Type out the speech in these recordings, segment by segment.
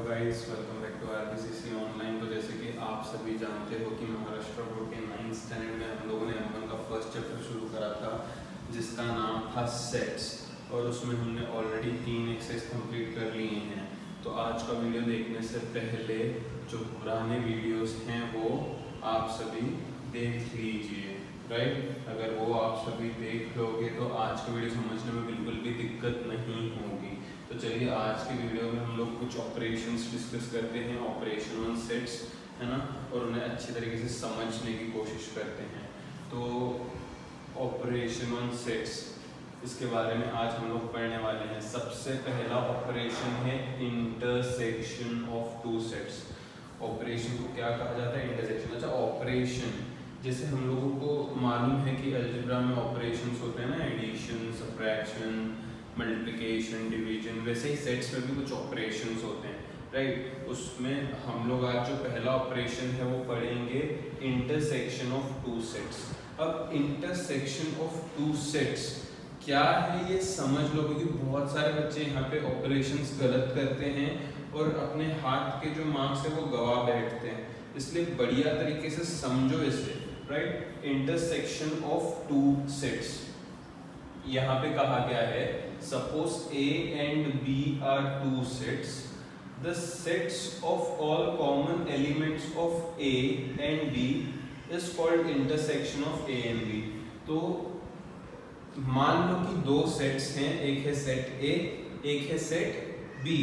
Guys, welcome back to RBCC online. तो जैसे कि आप सभी जानते हो कि महाराष्ट्र बोर्ड के 9th स्टैंडर्ड में हम लोगों ने M1 का फर्स्ट चैप्टर शुरू करा था जिसका नाम था सेट्स, और उसमें हमने ऑलरेडी 3 एक्सरसाइज कंप्लीट कर लिए हैं। तो आज का वीडियो देखने से पहले जो पुराने वीडियोस हैं वो आप सभी देख लीजिए, राइट। अगर वो आप सभी देख लोगे तो आज का वीडियो समझने में बिल्कुल भी दिक्कत नहीं होगी। तो चलिए आज के वीडियो में हम लोग कुछ ऑपरेशंस डिस्कस करते हैं, ऑपरेशन ऑन सेट्स, है ना, और उन्हें अच्छी तरीके से समझने की कोशिश करते हैं। तो ऑपरेशन ऑन सेट्स, इसके बारे में आज हम लोग पढ़ने वाले हैं। सबसे पहला ऑपरेशन है intersection of two sets. Operation को क्या कहा जाता है? इंटरसेक्शन। अच्छा, ऑपरेशन जैसे हम लोगों को मालूम है कि अलजेब्रा में ऑपरेशंस होते हैं ना, एडिशन, सब्ट्रैक्शन, मल्टीप्लिकेशन, डिवीजन, वैसे ही सेट्स में भी कुछ ऑपरेशंस होते हैं, राइट। उसमें हम लोग आज जो पहला ऑपरेशन है वो पढ़ेंगे इंटरसेक्शन ऑफ टू सेट्स। अब इंटरसेक्शन ऑफ टू सेट्स क्या है ये समझ लो, क्योंकि बहुत सारे बच्चे यहाँ पे ऑपरेशंस गलत करते हैं और अपने हाथ के जो मार्क्स है वो गवा बैठते हैं, इसलिए बढ़िया तरीके से समझो इसे, right. Intersection of two sets, यहाँ पे कहा गया है suppose A and B are two sets, the sets of all common elements of A and B is called intersection of A and B। तो मान लो कि दो सेट्स हैं, एक है सेट A, एक है सेट B।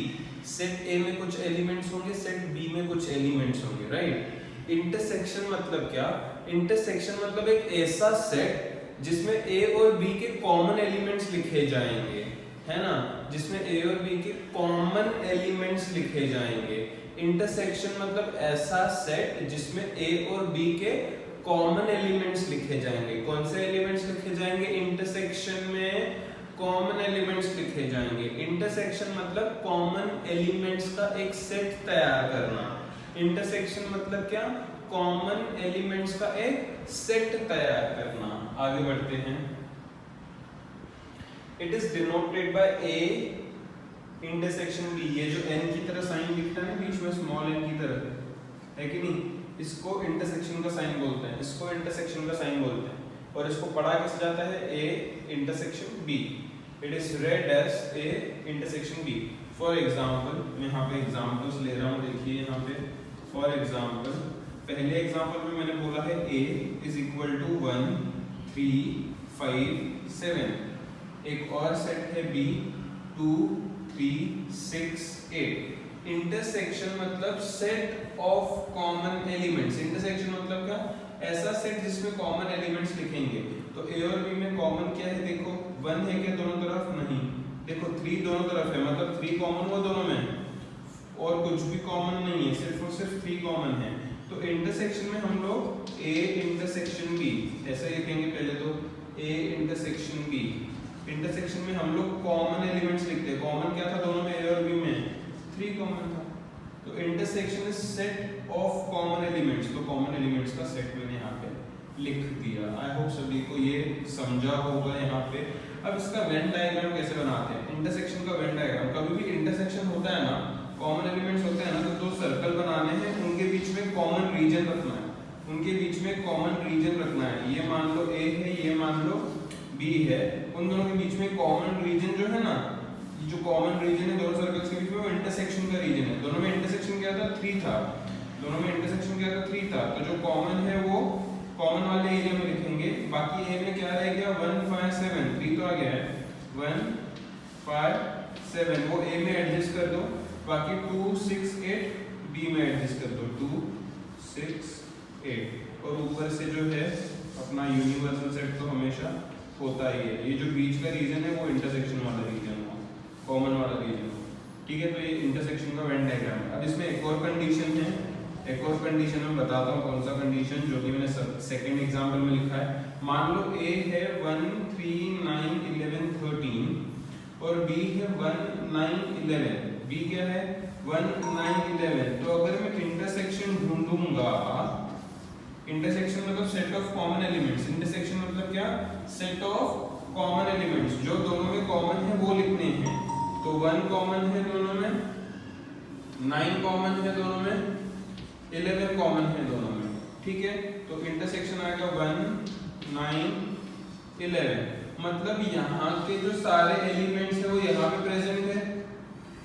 सेट A में कुछ एलिमेंट्स होंगे, सेट B में कुछ एलिमेंट्स होंगे, राइट। इंटरसेक्शन मतलब क्या? इंटरसेक्शन मतलब एक ऐसा सेट जिसमें A और B के कॉमन एलिमेंट्स लिखे जाएंगे, है ना, जिसमें A और B के कॉमन एलिमेंट्स लिखे जाएंगे। इंटरसेक्शन मतलब ऐसा सेट जिसमें A और B के कॉमन एलिमेंट्स लिखे जाएंगे। कौन से एलिमेंट्स लिखे जाएंगे? इंटरसेक्शन में कॉमन एलिमेंट्स लिखे जाएंगे। इंटरसेक्शन मतलब कॉमन एलिमेंट्स का एक सेट तैयार करना। इंटरसेक्शन मतलब क्या? कॉमन एलिमेंट्स का एक सेट तैयार करना। आगे बढ़ते हैं। It is denoted bye A intersection B। ये जो n की तरह साइन दिखता है ना बीच में, स्मॉल n की तरह, है कि नहीं, इसको इंटरसेक्शन का साइन बोलते हैं, इसको इंटरसेक्शन का साइन बोलते हैं। और इसको पढ़ा कैसे जाता है? A intersection B। It is read as A intersection B। For example, मैं यहाँ पे एग्जांपल्स ले रहा हूँ, देखिए यहाँ पे। फॉर एग्जांपल, पहले एग्जांपल में मैंने बोला है A इज इक्वल टू 1 3 5 7। एक और सेट है B 2 3 6 8। इंटरसेक्शन मतलब set of common elements. Intersection मतलब क्या? ऐसा सेट जिसमें कॉमन एलिमेंट्स लिखेंगे। तो A और B में कॉमन क्या है? देखो 1 है क्या दोनों तरफ? नहीं। देखो 3 दोनों तरफ है, मतलब 3 कॉमन हुआ दोनों में, और कुछ भी कॉमन नहीं है, सिर्फ और सिर्फ 3 कॉमन है। तो इंटरसेक्शन में हम लोग A इंटरसेक्शन B ऐसा लिखेंगे। पहले तो A इंटरसेक्शन B। इंटरसेक्शन में हम लोग कॉमन एलिमेंट्स लिखते हैं। कॉमन क्या था दोनों में? A और B में 3 कॉमन था। तो intersection is set of common elements. तो कॉमन एलिमेंट्स का सेट मैंने यहाँ पे लिख दिया। आई होप सभी को ये समझा होगा यहाँ पे। अब इसका वेन डायग्राम कैसे बनाते हैं? इंटरसेक्शन का वेन डायग्राम, कभी भी इंटरसेक्शन होता है ना, कॉमन एलिमेंट्स होते हैं ना, तो 2 सर्कल बनाने हैं, उनके बीच में कॉमन रीजन रखना है, उनके बीच में कॉमन रीजन रखना है। ये मान लो A है, ये मान लो B है, उन दोनों के बीच में कॉमन रीजन जो है ना, ये जो कॉमन रीजन है दोनों सर्कल्स के बीच में, वो इंटरसेक्शन का रीजन है। दोनों में इंटरसेक्शन क्या था? 3 था। दोनों में इंटरसेक्शन क्या था? 3 था। तो जो कॉमन है वो कॉमन वाले एरिया में लिखेंगे। बाकी A में क्या रह गया? 1 5 7। 3 तो आ गया है, 1 5 7, वो A में एडजस्ट कर दो। बाकी 2 6 8 B में एडजस्ट कर दो, 2 6 8। और ऊपर से जो है अपना यूनिवर्सल सेट तो हमेशा होता ही है। ये जो बीच का रीजन है वो इंटरसेक्शन वाला रीजन हो, कॉमन वाला रीजन हो, ठीक है। तो ये इंटरसेक्शन का वेन डायग्राम है। अब इसमें एक और कंडीशन है, एक और कंडीशन मैं बताता हूँ कौन सा कंडीशन, जो कि मैंने सेकंड एग्जांपल में लिखा है। मान लो A है 1 3 9 11 13 और B है 1 9 11। B क्या है? 1 9 11। तो अगर मैं इंटरसेक्शन ढूंढूंगा, इंटरसेक्शन मतलब set of common elements. Intersection मतलब क्या? सेट ऑफ कॉमन एलिमेंट्स, जो दोनों में कॉमन है वो लिखने हैं। तो 1 कॉमन है दोनों में, 9 कॉमन है दोनों में, 11 कॉमन है दोनों में, ठीक है। तो इंटरसेक्शन आएगा 1 9 11, मतलब यहाँ के जो सारे एलिमेंट्स है वो यहाँ पे प्रेजेंट है।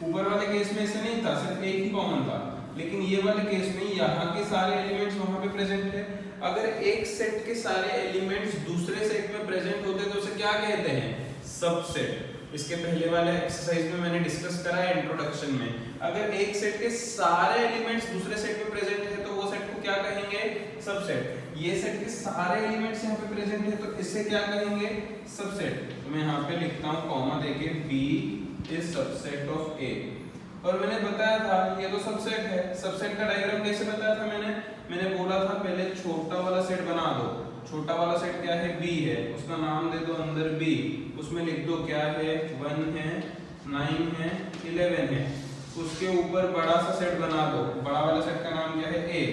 ऊपर वाले केस में ऐसे नहीं था, सिर्फ एक ही कॉमन था, लेकिन ये वाले केस में यहाँ के सारे एलिमेंट्स वहाँ पे प्रेजेंट है। अगर एक सेट के सारे एलिमेंट्स दूसरे सेट में प्रेजेंट होते तो उसे क्या कहते हैं, सबसेट। इसके पहले वाले एक्सरसाइज में मैंने डिस्कस करा है इंट्रोडक्शन में। अगर एक सेट के सारे एलिमेंट्स दूसरे सेट में प्रेजेंट है तो वो सेट को क्या कहेंगे, सबसेट। ये सेट के सारे एलिमेंट्स यहाँ पे प्रेजेंट है तो इससे क्या कहेंगे, सबसेट। तो मैं यहाँ पे लिखता हूँ कॉमा देके, बी इज सबसेट ऑफ ए। और मैंने बताया था ये तो सबसेट है। सबसेट का डायग्राम कैसे बताया था मैंने बोला था पहले छोटा वाला सेट बना दो। छोटा वाला सेट क्या है, बी है, उसका नाम दे दो अंदर बी, उसमें लिख दो क्या है, 1 है 9 है 11 है। उसके ऊपर बड़ा सा सेट बना दो, बड़ा वाला सेट का नाम क्या है, ए।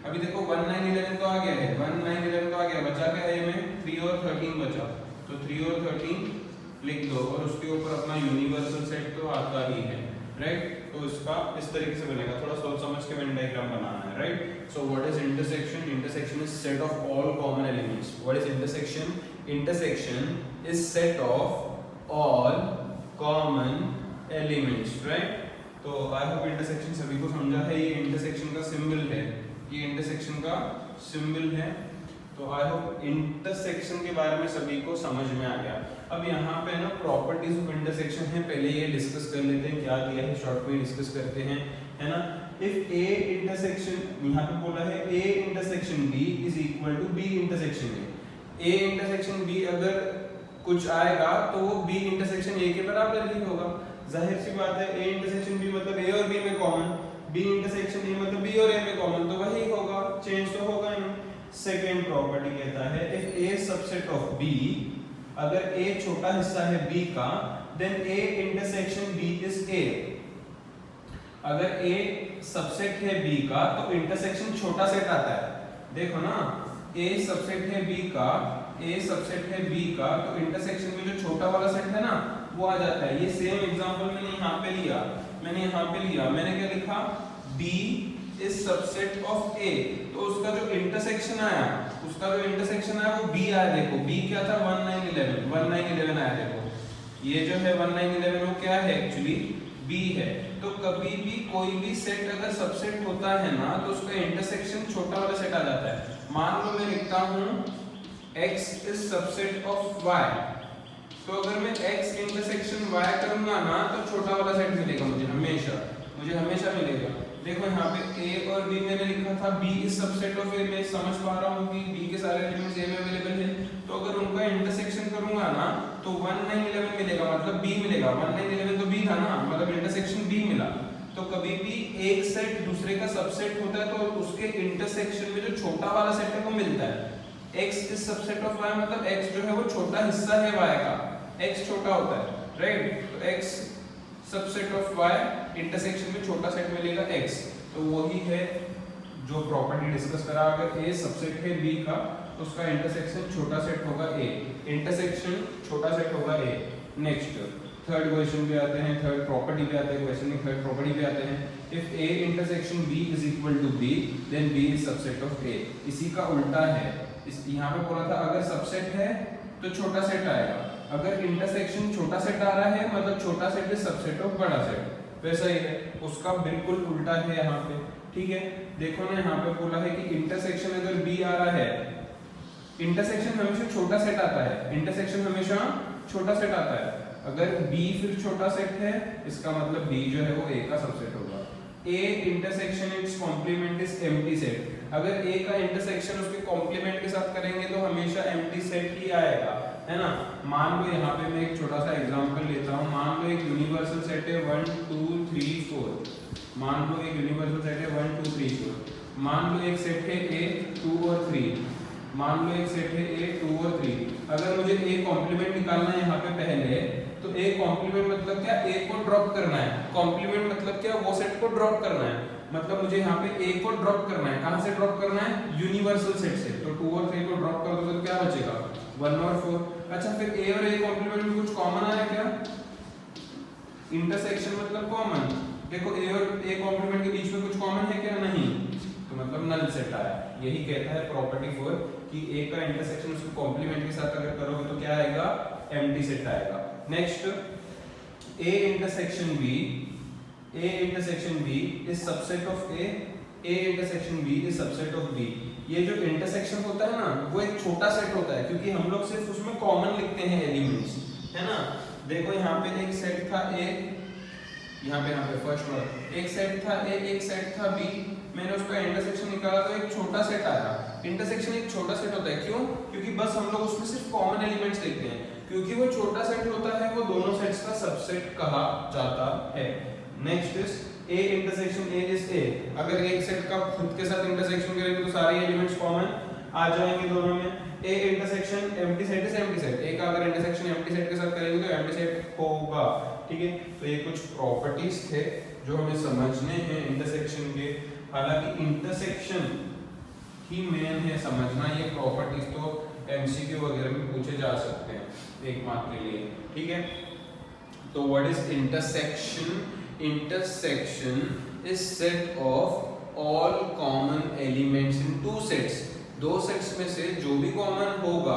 अभी देखो 1 9 11 तो आ गया है, 1 9 11 तो आ गया, बचा क्या है में 3 और 13 बचा, तो 3 और 13 लिख दो और उसके ऊपर अपना यूनिवर्सल सेट तो आता ही है, राइट। तो इसका इस तरीके से बनेगा, थोड़ा सोच समझ के वेन डायग्राम बनाना है, right. So what is intersection, intersection is set of all common elements. What is intersection, intersection is set of all common elements, right. तो आई होप इंटरसेक्शन सभी को समझा है। ये इंटरसेक्शन का सिंबल है, ये इंटरसेक्शन का सिंबल है। तो आई होप इंटरसेक्शन के बारे में सभी को समझ में आ गया। अब यहाँ पे ना प्रॉपर्टीज ऑफ इंटरसेक्शन है, पहले ये डिस्कस कर लेते हैं, क्या दिया है शॉर्ट में डिस्कस करते हैं, है ना। इफ ए इंटरसेक्शन, यहाँ पे बोला है A intersection B is equal to B intersection A. A intersection B अगर कुछ आएगा तो वो बी इंटरसेक्शन ए के बराबर ही होगा। जाहिर सी बात है, ए इंटरसेक्शन बी मतलब ए और बी में कॉमन, बी इंटरसेक्शन ए मतलब बी और ए में कॉमन, तो वही होगा, चेंज तो होगा नहीं। सेकेंड प्रॉपर्टी कहता है if A subset of B, अगर a छोटा हिस्सा है b का, then a intersection b is a। अगर a सबसेट है b का तो इंटरसेक्शन छोटा सेट आता है। देखो ना, a सबसेट है b का, a सबसेट है b का, तो इंटरसेक्शन में जो छोटा वाला सेट है ना वो आ जाता है। ये सेम एग्जांपल मैंने यहाँ पे लिया, मैंने क्या लिखा, b is subset of a, तो उसका जो इंटरसेक्शन आया वो b आया। देखो b क्या था, 1 9 11 आया। देखो ये जो है 1 9 11 वो क्या है, एक्चुअली b है। तो कभी भी कोई भी सेट अगर सबसेट होता है ना तो उसका इंटरसेक्शन छोटा वाला सेट आ जाता है। मान लो मैं लिखता हूँ x is subset of y, तो अगर मैं x इंटरसेक्शन y करूंगा ना तो छोटा वाला सेट मिलेगा मुझे हमेशा मिलेगा। देखो यहाँ पे a और b मैंने लिखा था, b is subset of a, मैं समझ पा रहा हूँ कि b के सारे एलिमेंट्स a में अवेलेबल है, तो अगर उनका इंटरसेक्शन करूंगा ना तो 1 9 11 मिलेगा, मतलब b मिलेगा। 1 9 11 तो b था ना, मतलब इंटरसेक्शन b मिला। तो कभी भी एक सेट दूसरे का सबसेट होता है तो उसके इंटरसेक्शन में जो छोटा वाला सेट है वो मिलता है। x is subset of y मतलब x जो है वो छोटा हिस्सा है y का, x छोटा होता है, राइट। तो x subset of y, intersection में छोटा सेट मिलेगा x। तो वही है जो प्रॉपर्टी डिस्कस करा, अगर a सबसेट है b का तो उसका इंटरसेक्शन छोटा सेट होगा a, इंटरसेक्शन छोटा सेट होगा a। नेक्स्ट थर्ड क्वेश्चन पे आते हैं, थर्ड प्रॉपर्टी पे आते हैं, क्वेश्चन में थर्ड प्रॉपर्टी पे आते हैं। If a intersection b is equal to b, then b is subset of a। इसी का उल्टा है, इस यहाँ पे बोला था अगर सबसेट है तो छोटा सेट आएगा, अगर इंटरसेक्शन छोटा सेट आ रहा है मतलब छोटा सेट इज सबसेट ऑफ बड़ा सेट, वैसा ही है। उसका बिल्कुल उल्टा है यहाँ पे, ठीक है। देखो ना यहाँ पे बोला है कि इंटरसेक्शन अगर b आ रहा है, इंटरसेक्शन हमेशा छोटा सेट आता है, इंटरसेक्शन हमेशा छोटा सेट आता है। अगर b फिर छोटा सेट है इसका मतलब b जो है वो a का सबसेट होगा। a intersection its complement is empty set, अगर a का इंटरसेक्शन उसके कॉम्प्लीमेंट के साथ करेंगे तो हमेशा एम्प्टी सेट ही आएगा, है ना। मान लो यहाँ पे मैं एक छोटा सा एग्जांपल लेता हूँ, मान लो एक यूनिवर्सल सेट है 1 2 3 4, मान लो एक यूनिवर्सल सेट है 1 2 3 4, मान लो एक सेट है a 2 और 3, मान लो एक सेट है a 2 और 3। अगर मुझे a कॉम्प्लीमेंट निकालना है यहाँ पे पहले, तो a कॉम्प्लीमेंट मतलब क्या, a को ड्रॉप करना है। कॉम्प्लीमेंट मतलब क्या, वो सेट को ड्रॉप करना है, मतलब मुझे यहाँ पे a को ड्रॉप करना है। कहाँ से ड्रॉप करना है, यूनिवर्सल सेट से। तो 2 और 3 को ड्रॉप कर दो तो क्या बचेगा, 1 और 4। अच्छा फिर a और a कॉम्प्लीमेंट में कुछ कॉमन आया क्या, इंटरसेक्शन मतलब कॉमन, देखो ए और ए कॉम्प्लीमेंट के बीच में कुछ कॉमन है क्या? नहीं, तो मतलब नल सेट आया। यही कहता है प्रॉपर्टी 4 कि ए का इंटरसेक्शन उसके कॉम्प्लीमेंट के साथ अगर करोगे तो क्या आएगा? एम्प्टी सेट आएगा। Next, A intersection B is subset of A intersection B is subset of B. ये जो इंटरसेक्शन होता है ना, वो एक छोटा सेट होता है, क्योंकि हम लोग सिर्फ उसमें कॉमन लिखते हैं एलिमेंट्स, है ना। देखो यहाँ पे एक सेट था ए, यहाँ पे फर्स्ट वर्ड, एक सेट था ए, एक सेट था बी, मैंने उसका इंटरसेक्शन निकाला तो एक छोटा सेट आया। इंटरसेक्शन एक छोटा सेट होता है, क्यों? क्योंकि बस हम लोग उसमें सिर्फ कॉमन एलिमेंट्स देखते हैं, क्योंकि वो छोटा सेट होता है, वो दोनों सेट्स का सबसेट कहा जाता है। Next is A intersection A is a. अगर एक सेट का खुद के साथ इंटरसेक्शन करेंगे तो सारे एलिमेंट्स कॉमन आ जाएंगे दोनों में। A intersection empty set is empty set. A का अगर इंटरसेक्शन एम्प्टी सेट के साथ करेंगे तो एम्प्टी सेट होगा, ठीक है। तो ये कुछ प्रॉपर्टीज थे जो हमें समझने हैं इंटरसेक्शन के। हालांकि इंटरसेक्शन ही मेन है समझना, ये प्रॉपर्टीज तो एमसीक्यू वगैरह में पूछे जा सकते हैं 1 मार्क के लिए, ठीक है। तो what is intersection? Intersection is set of all common elements in two sets। दो सेट्स में से जो भी कॉमन होगा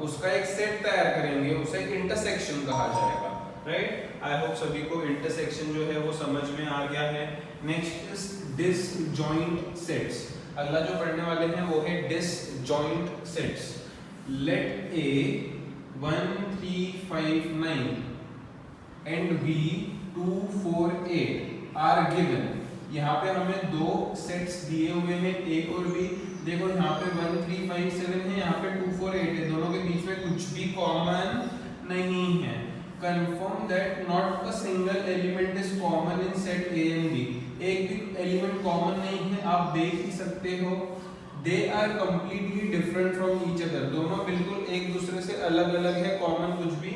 उसका एक सेट तैयार करेंगे, उसे इंटरसेक्शन कहा जाएगा, राइट। आई होप सभी को इंटरसेक्शन जो है वो समझ में आ गया है। Next is disjoint sets. अगला जो पढ़ने वाले हैं वो है disjoint sets. Let A 1 3 5 9 and B 2 4 8 are given. यहाँ पे हमें दो सेट्स दिए हुए हैं ए और बी। देखो यहाँ पे 1 3 5 7 है, यहाँ पे 2 4 8 है, दोनों के बीच में कुछ भी कॉमन नहीं है। Confirm that not a single element is common in set A and B. एक भी एलिमेंट कॉमन नहीं है, आप देख ही सकते हो। They are completely different from each other. दोनों बिल्कुल एक दूसरे से अलग अलग है, कॉमन कुछ भी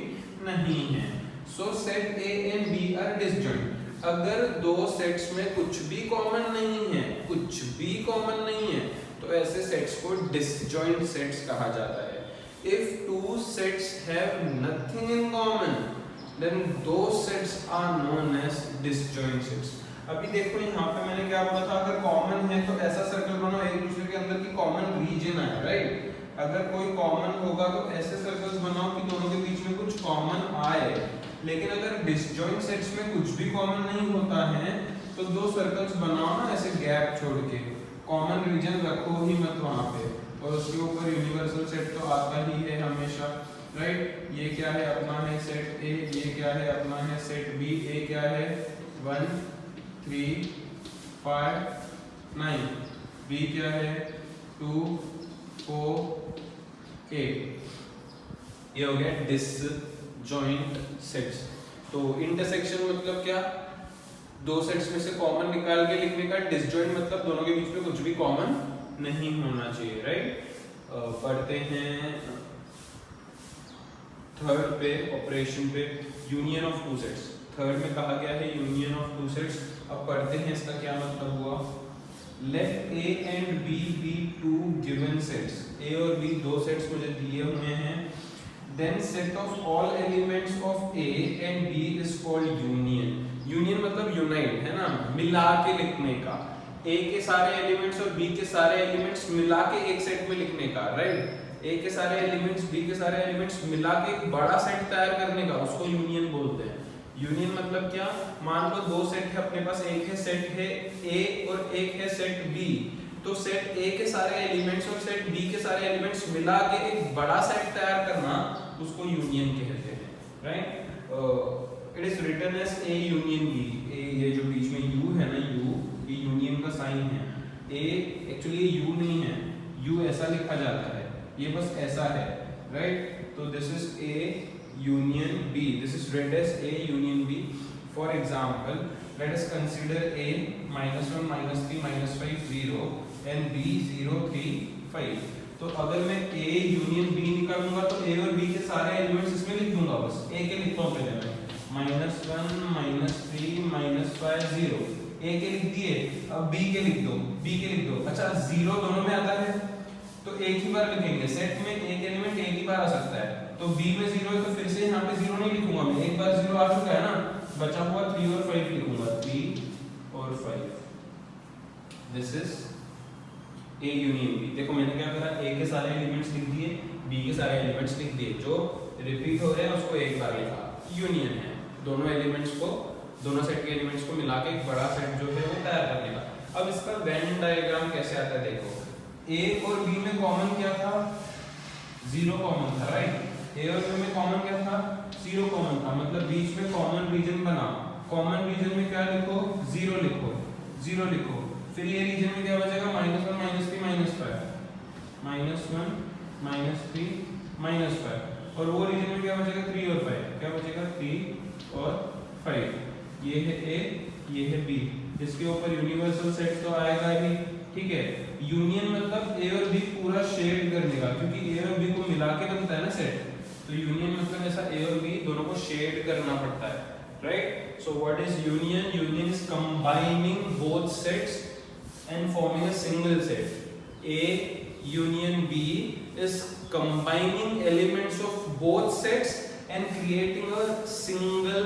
नहीं है। So set A and B are disjoint। अगर दो सेट्स में कुछ भी कॉमन नहीं है, तो ऐसे सेट्स को डिसजॉइंट सेट्स कहा जाता है। If two sets have nothing in common, then those sets are known as disjoint sets। अभी देखो यहाँ पे मैंने क्या बोला था, अगर कॉमन है तो ऐसा सर्कल बनाओ एक दूसरे के अंदर की कॉमन रीजन आए, राइट। अगर कोई कॉमन होगा तो ऐसे सर्कल्स बनाओ कि दोनों के बीच में कुछ कॉमन आए। लेकिन अगर डिसजॉइंट सेट्स में कुछ भी कॉमन नहीं होता है तो दो सर्कल्स बनाओ ना ऐसे गैप छोड़ के, कॉमन रीजन रखो ही मत वहां पे, और उसके ऊपर यूनिवर्सल सेट तो आता ही है हमेशा, राइट। ये क्या है अपना है सेट ए, ये क्या है अपना है सेट बी। ए क्या है 1 3 5 9, बी क्या है 2 4 8। ये हो गया डिसजॉइंट सेट्स। तो इंटरसेक्शन मतलब क्या? दो सेट्स में से कॉमन निकाल के लिखने का। डिसजॉइंट मतलब दोनों के बीच में कुछ भी कॉमन नहीं होना चाहिए, राइट। पढ़ते हैं थर्ड पे, ऑपरेशन पे, union of two sets. Third में कहा गया है यूनियन ऑफ टू सेट्स। अब पढ़ते हैं इसका क्या मतलब हुआ। Let A and B be two given sets. A और बी दो सेट्स मुझे दिए हुए हैं। Then set of all elements of A and B is called union। Union मतलब यूनाइट, है ना, मिला के लिखने का। A के सारे एलिमेंट्स और B के सारे एलिमेंट्स मिला के एक सेट में लिखने का, राइट। A के सारे एलिमेंट्स B के सारे एलिमेंट्स मिला के एक बड़ा सेट तैयार करने का, उसको यूनियन बोलते हैं। यूनियन मतलब क्या? मान लो दो सेट है अपने पास, एक है सेट है A और एक है सेट B। तो सेट A के सारे एलिमेंट्स और सेट B के सारे एलिमेंट्स मिला के एक बड़ा सेट तैयार करना, उसको यूनियन कहते हैं, right. It is written as A union B। ये जो बीच में U है ना, U, ये यूनियन का साइन है। A एक्चुअली U नहीं है, U ऐसा लिखा जाता है, ये बस ऐसा है, राइट। तो this is A union B। This is read as A union B। For example, let us consider A -1 -3 -5 0 and B 0 3 5। तो अगर मैं A यूनियन B निकालूंगा तो A और B के सारे एलिमेंट्स इसमें लिख दूंगा, बस A के लिखता हूँ पहले मैं -1 -3 -5 0। A के लिख दिए, अब B के लिख दो। अच्छा 0 दोनों में आता है तो एक ही बार लिखेंगे, सेट में एक एलिमेंट एक ही बार आ सकता है। तो B में 0 है तो फिर से यहाँ पे 0 नहीं लिखूंगा मैं, एक बार 0 आ चुका है ना, बचा हुआ 3 और 5 लिखूंगा। 3 और 5, this is A union B। देखो मैंने क्या करा, A के सारे एलिमेंट्स लिख दिए, B के सारे एलिमेंट्स लिख दिए, जो रिपीट हो रहे हैं उसको एक बार लिखा, यूनियन है। दोनों एलिमेंट्स को, दोनों सेट के एलिमेंट्स को मिला के एक बड़ा सेट जो है वो तैयार करने का। अब इसका वेन डायग्राम कैसे आता है देखो, A और B में कॉमन क्या था, 0 कॉमन था, राइट। A और B में कॉमन क्या था, 0 कॉमन था, मतलब बीच में कॉमन रीजन बना। कॉमन रीजन में क्या लिखो, 0 लिखो, 0 लिखो। फिर ये रीजन में क्या बचेगा, -1 -3 -5, -1 -3 -5, और वो रीजन में क्या बचेगा, 3 और 5, क्या बचेगा 3 और 5। ये है A, ये है B, इसके ऊपर यूनिवर्सल सेट तो आएगा ही, ठीक है। यूनियन मतलब A और B पूरा शेड करने का, क्योंकि A और B को मिला के बनता है ना सेट, तो यूनियन मतलब ऐसा A और B दोनों को शेड करना पड़ता है, right. So what is union, union is combining both sets and forming a single set. A union B is combining elements of both sets and creating a single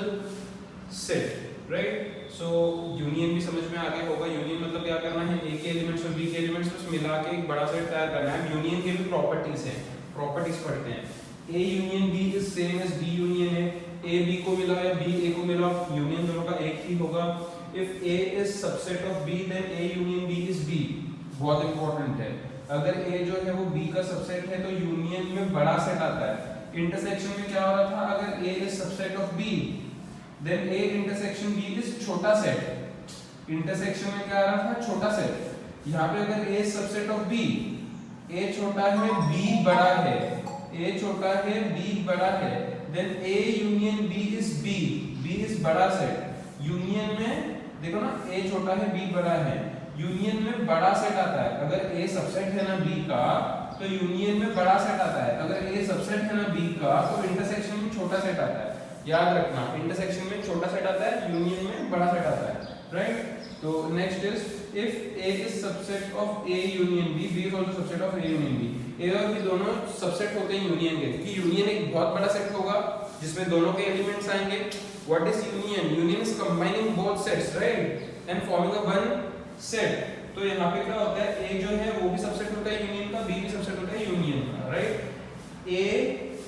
set, right? So union भी समझ में आ गया होगा। Union मतलब क्या करना है, A के एलिमेंट्स और B के एलिमेंट्स को मिला के एक बड़ा सेट तैयार करना है। यूनियन के भी प्रॉपर्टीज हैं, प्रॉपर्टीज पढ़ते हैं। A union B is same as B union है, A B को मिला या B A को मिला, यूनियन दोनों का एक ही होगा। If A is subset of B, then A union B is B। बहुत इंपॉर्टेंट है, अगर A जो है वो B का सबसेट है तो यूनियन में बड़ा सेट आता है। इंटरसेक्शन में क्या हो रहा था, अगर A is subset of B, then A intersection B is छोटा सेट। इंटरसेक्शन में क्या आ रहा था, छोटा सेट। यहाँ पे अगर A is subset of B, A छोटा है B बड़ा है, A छोटा है B बड़ा है, then A union B is B, B is बड़ा सेट। यूनियन में देखो ना, A छोटा है B बड़ा है, यूनियन में बड़ा सेट आता है। अगर A सबसेट है ना B का, तो यूनियन में बड़ा सेट आता है। अगर A सबसेट है ना B का, तो इंटरसेक्शन में छोटा सेट आता है। याद रखना, इंटरसेक्शन में छोटा सेट आता है, यूनियन में बड़ा सेट आता है, राइट। तो next is, if A is subset of A union B, B is also subset of A union B। A और B दोनों सबसेट होते हैं यूनियन के, क्योंकि यूनियन एक बहुत बड़ा सेट होगा जिसमें दोनों के एलिमेंट्स आएंगे। What is union? Union is combining both sets, right, and forming a one set। तो यहाँ पे क्या होता है, A जो है वो भी सबसेट होता है यूनियन का, B भी सबसेट होता है यूनियन का, right. A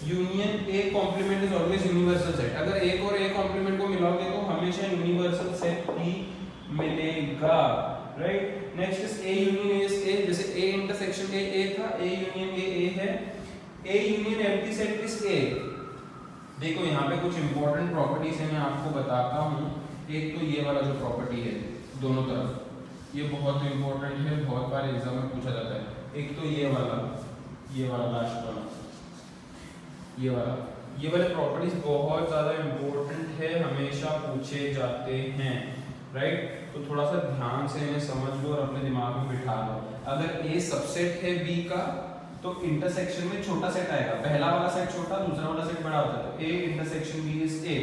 union A complement is always universal set. अगर A और A कॉम्प्लीमेंट को मिलाओगे तो हमेशा यूनिवर्सल सेट ही मिलेगा, right. Next is A union is A, जैसे A इंटरसेक्शन A था, A यूनियन A है। A union empty set is A। देखो यहाँ पे कुछ इंपॉर्टेंट प्रॉपर्टीज है, मैं आपको बताता हूँ। एक तो ये वाला जो प्रॉपर्टी है दोनों तरफ, ये बहुत इंपॉर्टेंट है, बहुत बार एग्जाम में पूछा जाता है। एक तो ये वाला लास्ट वाला, ये वाले प्रॉपर्टीज बहुत ज्यादा इंपॉर्टेंट है, हमेशा पूछे जाते हैं, राइट। तो थोड़ा सा ध्यान से इन्हें समझ लो और अपने दिमाग में बिठा लो। अगर A सबसेट है B का, तो इंटरसेक्शन में छोटा सेट आएगा। पहला वाला सेट छोटा, दूसरा वाला सेट बड़ा होता है, तो A intersection B is A।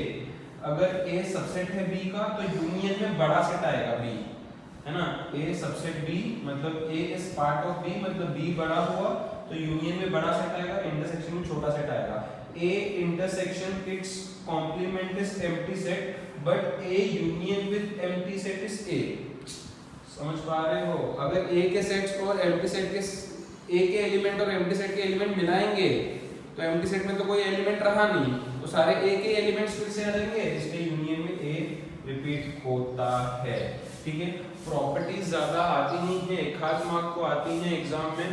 अगर A सबसेट है B का, तो यूनियन में बड़ा सेट आएगा B, है ना। A सबसेट B मतलब A is part of B, मतलब B बड़ा हुआ तो यूनियन में बड़ा सेट आएगा, इंटरसेक्शन में छोटा सेट आएगा। A intersection its complement is empty set, but A union with empty set is A। समझ पा रहे हो? अगर A के सेट्स और एम्प्टी सेट के A के एलिमेंट और एम्प्टी सेट के एलिमेंट मिलाएंगे तो एम्प्टी सेट में तो कोई एलिमेंट रहा नहीं, तो सारे A के एलिमेंट्स फिर से आ जाएंगे, इसलिए यूनियन में A रिपीट होता है, ठीक है। प्रॉपर्टीज ज्यादा आती नहीं है, एक आध मार्क को आती हैं एग्जाम में।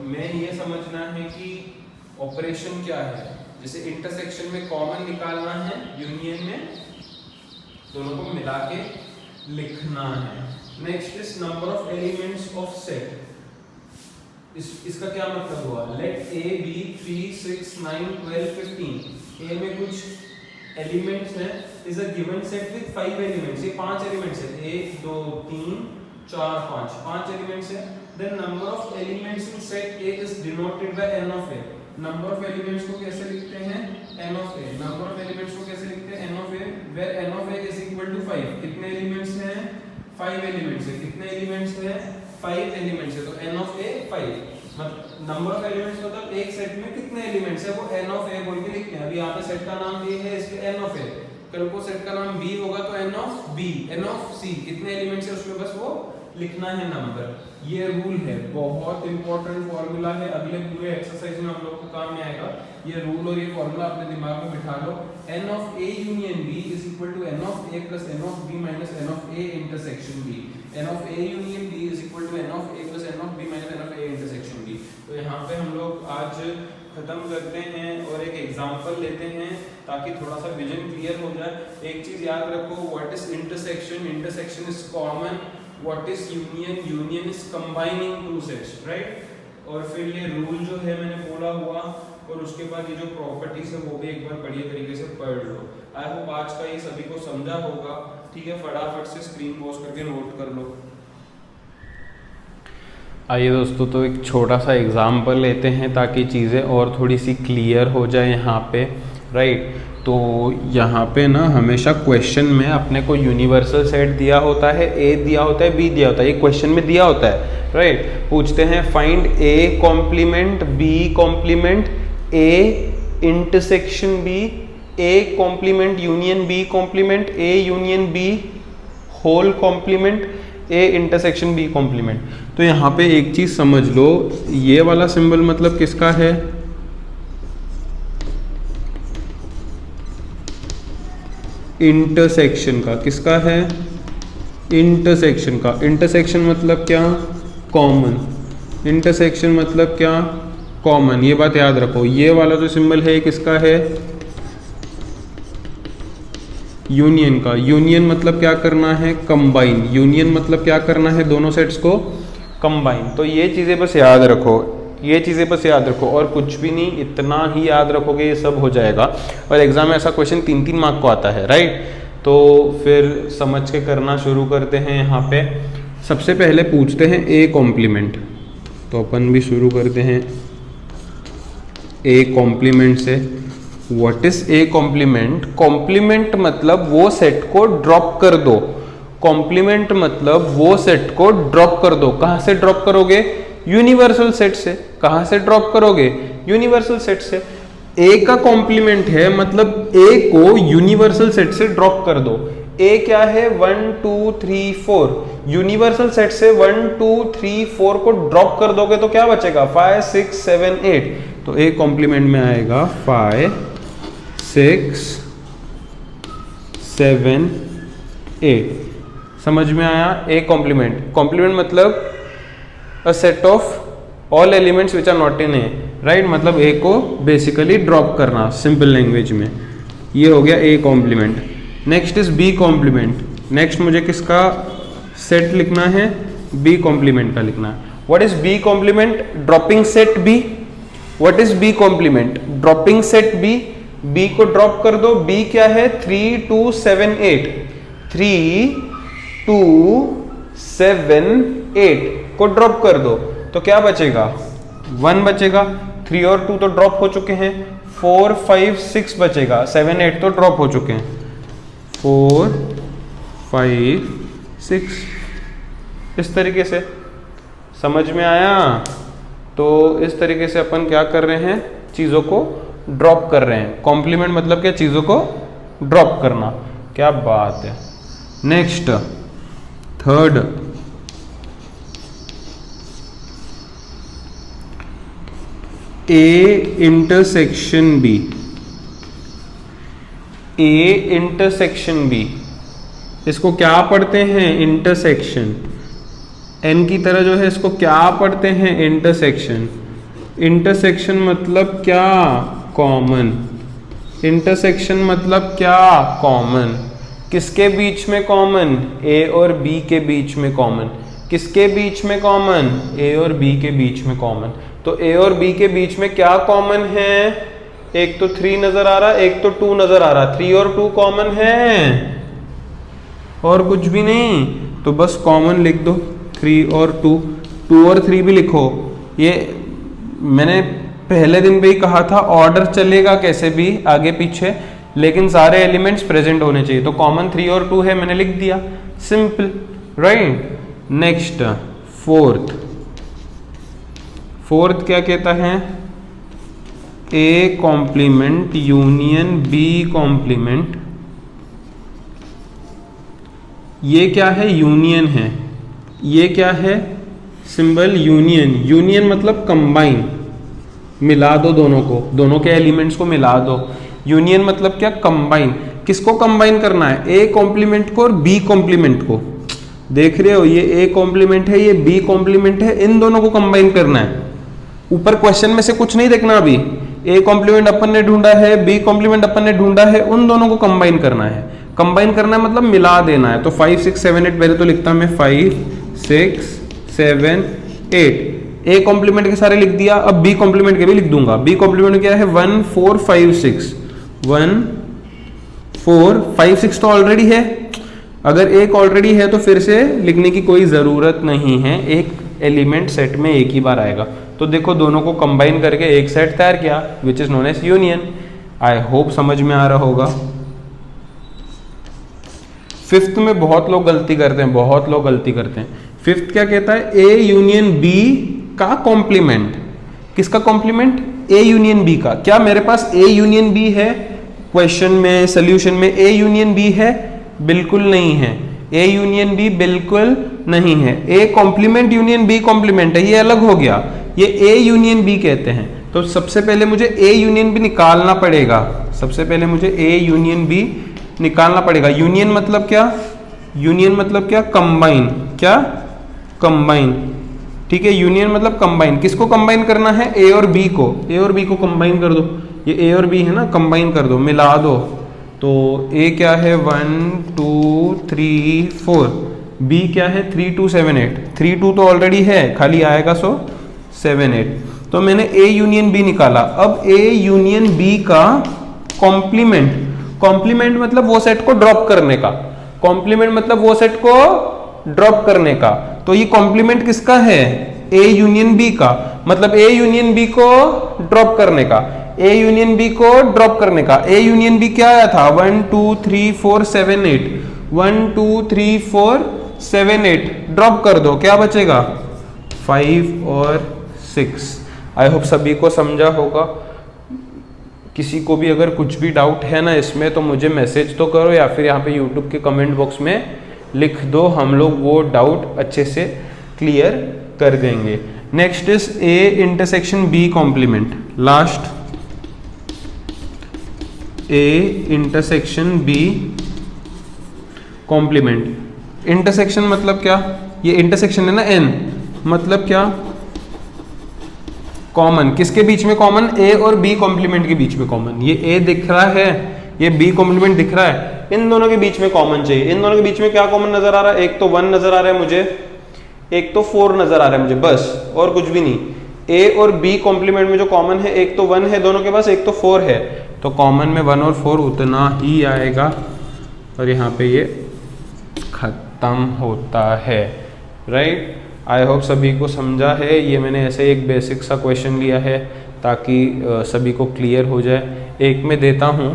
मैं ये समझना है कि ऑपरेशन क्या है। जैसे इंटरसेक्शन में कॉमन निकालना है, यूनियन में दोनों को मिला के लिखना है। Next is number of elements of set. इसका क्या मतलब हुआ, लेट A B 3 6 9 12 15। A में कुछ एलिमेंट्स हैं, is a given set with 5 elements. ये 5 एलिमेंट्स है, 1 2 3 4 5 एलिमेंट्स है। Then number of elements in set A is denoted by n of A। Number of elements को कैसे लिखते हैं, n of A। Number of elements को कैसे लिखते हैं, n of A, where n of A is equal to 5। कितने elements हैं, 5 एलिमेंट्स है। कितने एलिमेंट्स हैं, 5 एलिमेंट्स है, तो n ऑफ A 5। मतलब नंबर ऑफ एलिमेंट्स मतलब एक सेट में कितने एलिमेंट्स है वो n ऑफ A बोल के लिखते हैं। अभी यहाँ पे सेट का नाम A है, इसलिए n ऑफ A। कल को सेट का नाम बी होगा तो N of B, N of C, कितने एलिमेंट्स है उसमें बस वो लिखना है नंबर। ये रूल है, बहुत इंपॉर्टेंट फॉर्मूला है, अगले पूरे एक्सरसाइज में हम लोग को काम में आएगा। ये रूल और ये फॉर्मूला अपने दिमाग में बिठा लो। N of A union B is equal to N of A plus N of B minus N of A intersection B. N of A union B is equal to N of A plus N of B minus N of A intersection B. तो यहाँ पे हम लोग आज खत्म करते हैं और एक एग्जांपल लेते हैं ताकि थोड़ा सा विजन क्लियर हो जाए। एक चीज याद रखो, what is intersection? Intersection is common. What is union? Union is combining two sets, right? और फिर ये रूल जो है मैंने बोला हुआ, और उसके बाद ये जो प्रॉपर्टीज है वो भी एक बार बढ़िया तरीके से पढ़ लो। आई होप आज का ये सभी को समझा होगा। ठीक है, फटाफट से स्क्रीन पॉज करके नोट कर लो। आइए दोस्तों, तो एक छोटा सा एग्जाम्पल लेते हैं ताकि चीज़ें और थोड़ी सी क्लियर हो जाए यहाँ पे, राइट? तो यहाँ पे ना हमेशा क्वेश्चन में अपने को यूनिवर्सल सेट दिया होता है, ए दिया होता है, बी दिया होता है, ये क्वेश्चन में दिया होता है, राइट? पूछते हैं find A complement B complement A intersection B, A complement union B complement A union B whole complement A intersection B complement. तो यहाँ पे एक चीज समझ लो, ये वाला सिंबल मतलब किसका है? इंटरसेक्शन का। किसका है? इंटरसेक्शन का। इंटरसेक्शन मतलब क्या? कॉमन। इंटरसेक्शन मतलब क्या? कॉमन। ये बात याद रखो। ये वाला जो सिंबल है किसका है? यूनियन का। यूनियन मतलब क्या करना है? कंबाइन। यूनियन मतलब क्या करना है? दोनों सेट्स को कंबाइन। तो ये चीज़ें बस याद रखो, ये चीज़ें बस याद रखो और कुछ भी नहीं, इतना ही याद रखोगे ये सब हो जाएगा। और एग्जाम में ऐसा क्वेश्चन 3-3 मार्क को आता है, राइट? तो फिर समझ के करना शुरू करते हैं। यहाँ पे सबसे पहले पूछते हैं ए कॉम्प्लीमेंट। तो अपन भी शुरू करते हैं ए कॉम्प्लीमेंट से। What is A complement? Complement मतलब वो सेट को ड्रॉप कर दो। कॉम्प्लीमेंट मतलब वो सेट को ड्रॉप कर दो। कहां से ड्रॉप करोगे? यूनिवर्सल सेट से। कहां से ड्रॉप करोगे? यूनिवर्सल सेट से। ए का कॉम्प्लीमेंट है मतलब ए को यूनिवर्सल सेट से ड्रॉप कर दो। ए क्या है? 1 2 3 4। यूनिवर्सल सेट से 1 2 3 4 को ड्रॉप कर दोगे तो क्या बचेगा? 5 6 7 8। तो ए कॉम्प्लीमेंट में आएगा 5 6 7 8। समझ में आया? ए कॉम्प्लीमेंट। कॉम्प्लीमेंट मतलब a set of all elements which are not in A, right? मतलब ए को बेसिकली ड्रॉप करना सिंपल लैंग्वेज में। ये हो गया A complement. Next is B complement. Next मुझे किसका सेट लिखना है? बी कॉम्प्लीमेंट का लिखना है। What is B complement? Dropping set B. What is B complement? Dropping set B. B को ड्रॉप कर दो। बी क्या है? 3 2 7 8। 3 2 7 8 को ड्रॉप कर दो तो क्या बचेगा? 1 बचेगा। 3 और 2 तो ड्रॉप हो चुके हैं। 4 5 6 बचेगा। 7 8 तो ड्रॉप हो चुके हैं। 4 5 6 इस तरीके से। समझ में आया? तो इस तरीके से अपन क्या कर रहे हैं? चीज़ों को ड्रॉप कर रहे हैं। कॉम्प्लीमेंट मतलब क्या? चीज़ों को ड्रॉप करना। क्या बात है। Next third, A intersection B. A intersection B, इसको क्या पढ़ते हैं? इंटरसेक्शन। एन की तरह जो है इसको क्या पढ़ते हैं? इंटरसेक्शन। इंटरसेक्शन मतलब क्या? कॉमन। इंटरसेक्शन मतलब क्या? कॉमन। किसके बीच में कॉमन? ए और बी के बीच में कॉमन। किसके बीच में कॉमन? ए और बी के बीच में कॉमन। तो ए और बी के बीच में क्या कॉमन है? एक तो 3 नजर आ रहा, एक तो 2 नजर आ रहा। 3 और 2 कॉमन है और कुछ भी नहीं। तो बस कॉमन लिख दो। 3 और 2, 2 और 3 भी लिखो। ये मैंने पहले दिन भी कहा था, ऑर्डर चलेगा कैसे भी आगे पीछे, लेकिन सारे एलिमेंट्स प्रेजेंट होने चाहिए। तो कॉमन 3 और 2 है, मैंने लिख दिया। Simple, right? Next fourth. Fourth क्या कहता है? A complement union B complement ये क्या है, यूनियन है, ये क्या है, सिंबल यूनियन। यूनियन मतलब कंबाइन, मिला दो दोनों को, दोनों के एलिमेंट्स को मिला दो। यूनियन मतलब क्या, कंबाइन। किसको कंबाइन करना है, ए कॉम्प्लीमेंट को और बी कॉम्प्लीमेंट को। देख रहे हो, ये ए कॉम्प्लीमेंट है, ये बी कॉम्प्लीमेंट है, इन दोनों को कंबाइन करना है। ऊपर क्वेश्चन में से कुछ नहीं देखना अभी, ए कॉम्प्लीमेंट अपन ने ढूंढा है, बी कॉम्प्लीमेंट अपन ने ढूंढा है, उन दोनों को कंबाइन करना है। कंबाइन करना है मतलब मिला देना है। तो 5 6 7 8 पहले तो लिखता मैं 5 6 7 8, ए कॉम्प्लीमेंट के सारे लिख दिया। अब बी कॉम्प्लीमेंट के भी लिख दूंगा। बी कॉम्प्लीमेंट क्या है, 1 4 5 6, 1 4 5 6 तो ऑलरेडी है। अगर एक ऑलरेडी है तो फिर से लिखने की कोई ज़रूरत नहीं है, एक एलिमेंट सेट में एक ही बार आएगा। तो देखो दोनों को कंबाइन करके एक सेट तैयार किया, which is known as union. I hope समझ में आ रहा होगा। फिफ्थ में बहुत लोग गलती करते हैं, बहुत लोग गलती करते हैं। फिफ्थ क्या कहता है, ए यूनियन बी का कॉम्प्लीमेंट। किसका कॉम्प्लीमेंट, ए यूनियन बी का। क्या मेरे पास ए यूनियन बी है, क्वेश्चन में सोल्यूशन में ए यूनियन बी है? बिल्कुल नहीं है, ए यूनियन बी बिल्कुल नहीं है। A complement union B complement है, ये अलग हो गया, ये ए यूनियन बी कहते हैं। तो सबसे पहले मुझे ए यूनियन बी निकालना पड़ेगा, सबसे पहले मुझे ए यूनियन बी निकालना पड़ेगा। यूनियन मतलब क्या, यूनियन मतलब क्या, कंबाइन। क्या, कंबाइन, ठीक है। यूनियन मतलब कंबाइन। किसको कंबाइन करना है, ए और बी को। ए और बी को कंबाइन कर दो, ये ए और बी है ना, कंबाइन कर दो, मिला दो। तो ए क्या है, 1 2 3 4, बी क्या है 3 2 7 8, 3 2 तो ऑलरेडी है, खाली आएगा 7 8। तो मैंने ए यूनियन बी निकाला। अब ए यूनियन बी का कॉम्प्लीमेंट, कॉम्प्लीमेंट मतलब वो सेट को ड्रॉप करने का, कॉम्प्लीमेंट मतलब वो सेट को ड्रॉप करने का। तो ये कॉम्प्लीमेंट किसका है, ए यूनियन बी का, मतलब ए यूनियन बी को ड्रॉप करने का, ए यूनियन बी को ड्रॉप करने का। ए यूनियन बी क्या आया था, 1 2 3 4 7 8, 1 2 3 4 7 8, ड्रॉप कर दो, क्या बचेगा 5 और 6। आई होप सभी को समझा होगा। किसी को भी अगर कुछ भी डाउट है ना इसमें तो मुझे मैसेज तो करो, या फिर यहाँ पे यूट्यूब के कमेंट बॉक्स में लिख दो, हम लोग वो डाउट अच्छे से क्लियर कर देंगे। Next is A intersection B complement. Last, A intersection B complement. Intersection मतलब क्या, ये इंटरसेक्शन है ना एन, मतलब क्या, कॉमन। किसके बीच में कॉमन, ए और बी कॉम्प्लीमेंट के बीच में कॉमन। ये ए दिख रहा है, ये बी कॉम्प्लीमेंट दिख रहा है, इन दोनों के बीच में कॉमन चाहिए। इन दोनों के बीच में क्या कॉमन नजर आ रहा है, एक तो 1 नजर आ रहा है मुझे, एक तो 4 नजर आ रहा है मुझे, बस और कुछ भी नहीं। ए और बी कॉम्प्लीमेंट में जो कॉमन है, एक तो 1 है दोनों के पास, एक तो 4 है, तो कॉमन में 1 और 4 उतना ही आएगा और यहाँ पे ये खत्म होता है। राइट, आई होप सभी को समझा है। ये मैंने ऐसे एक बेसिक सा क्वेश्चन लिया है ताकि सभी को क्लियर हो जाए। एक में देता हूँ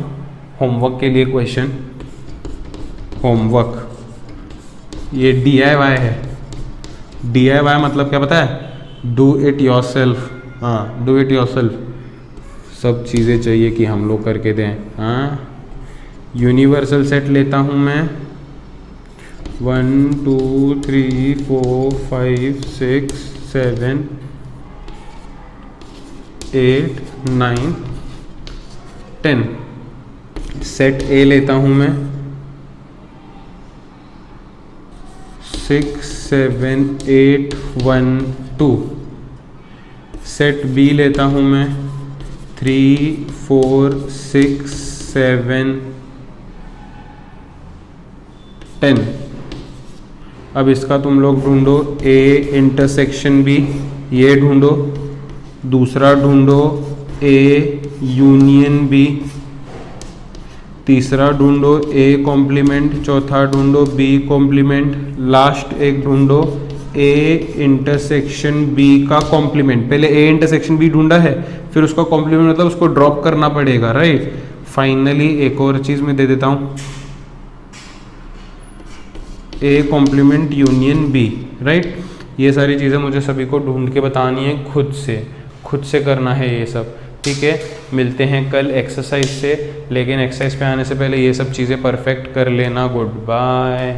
होमवर्क के लिए क्वेश्चन, होमवर्क, ये DIY है। DIY मतलब क्या पता है, डू इट योरसेल्फ। हाँ, डू इट योरसेल्फ, सब चीज़ें चाहिए कि हम लोग करके दें। हाँ, यूनिवर्सल सेट लेता हूँ मैं, 1 2 3 4 5 6 7 8 9 10। सेट ए लेता हूं मैं, 6 7 8 1 2। सेट बी लेता हूं मैं, 3 4 6 7 10। अब इसका तुम लोग ढूंढो, ए इंटरसेक्शन बी, ये ढूंढो। दूसरा ढूंढो ए यूनियन बी, तीसरा ढूंढो ए कॉम्प्लीमेंट, चौथा ढूंढो बी कॉम्प्लीमेंट, लास्ट एक ढूंढो ए इंटरसेक्शन बी का कॉम्प्लीमेंट। पहले ए इंटरसेक्शन बी ढूंढा है, फिर उसका कॉम्प्लीमेंट मतलब उसको ड्रॉप करना पड़ेगा। राइट, फाइनली एक और चीज़ मैं दे देता हूँ, A complement union B. Right, ये सारी चीज़ें मुझे सभी को ढूंढ के बतानी है, खुद से करना है ये सब। ठीक है, मिलते हैं कल एक्सरसाइज से, लेकिन एक्सरसाइज पे आने से पहले ये सब चीज़ें परफेक्ट कर लेना। Good bye.